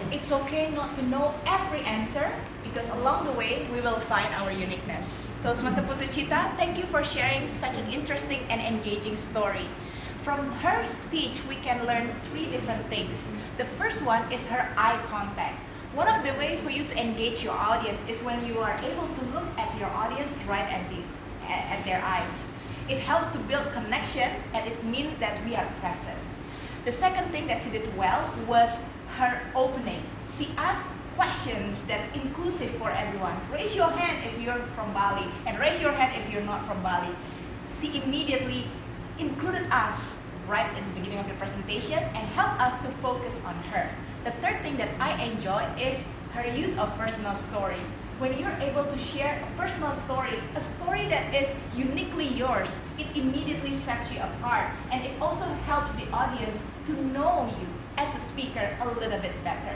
It's okay not to know every answer, because along the way, we will find our uniqueness. Toastmaster Putu Cita, thank you for sharing such an interesting and engaging story. From her speech, we can learn 3 different things. The first one is her eye contact. One of the ways for you to engage your audience is when you are able to look at your audience right at their eyes. It helps to build connection, and it means that we are present. The second thing that she did well was her opening. She asked questions that are inclusive for everyone. Raise your hand if you're from Bali, and raise your hand if you're not from Bali. She immediately included us right in the beginning of the presentation and helped us to focus on her. The third thing that I enjoy is her use of personal story. When you're able to share a personal story, a story that is uniquely yours, it immediately sets you apart, and it also helps the audience to know you as a speaker a little bit better.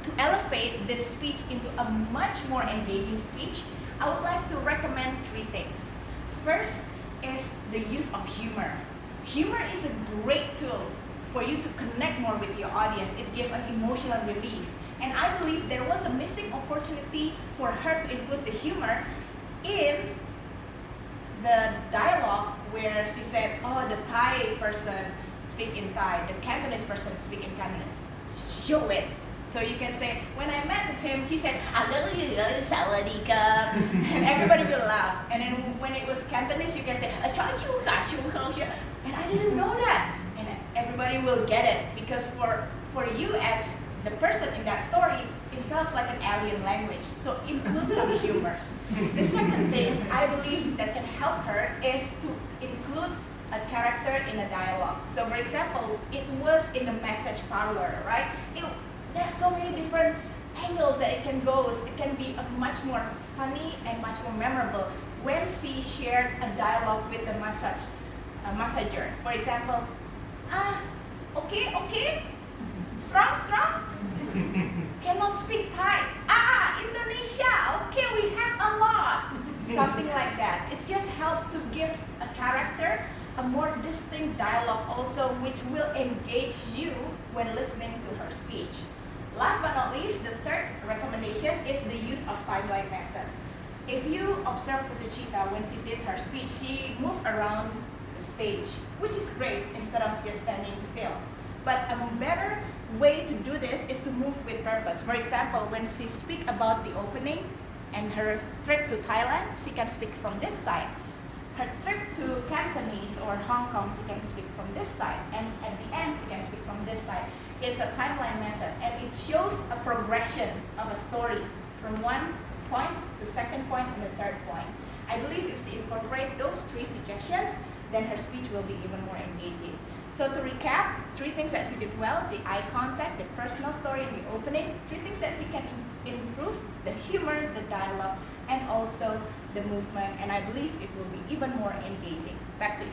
To elevate this speech into a much more engaging speech, I would like to recommend 3 things. First is the use of humor. Humor is a great tool for you to connect more with your audience. It gives an emotional relief. And I believe there was a missing opportunity for her to include the humor in the dialogue where she said, oh, the Thai person speak in Thai, the Cantonese person speak in Cantonese. Show it. So you can say, when I met him, he said, Sawadika, and everybody will laugh. And then when it was Cantonese, you can say, and I didn't know that. And everybody will get it, because for you as the person in that story, it feels like an alien language. So include some humor. The second thing I believe that can help her is to include a character in a dialogue. So for example, it was in the message parlor, right? There are so many different angles that it can go. It can be a much more funny and much more memorable when she shared a dialogue with the massager. For example, okay, strong, cannot speak Thai. Indonesia, okay, we have a lot. Something like that. It just helps to give a character a more distinct dialogue also, which will engage you when listening to her speech. Last but not least, the third recommendation is the use of timeline method. If you observe Putu Cita when she did her speech, she moved around the stage, which is great instead of just standing still. But a better way to do this is to move with purpose. For example, when she speaks about the opening and her trip to Thailand, she can speak from this side. Her trip to Cantonese or Hong Kong, she can speak from this side. And at the end, she can speak from this side. It's a timeline method, and it shows a progression of a story from one point to second point and the third point. I believe if she incorporate those 3 suggestions, then her speech will be even more engaging. So to recap, 3 things that she did well: the eye contact, the personal story, and the opening. 3 things that she can improve: the humor, the dialogue, and also the movement. And I believe it will be even more engaging. Back to you.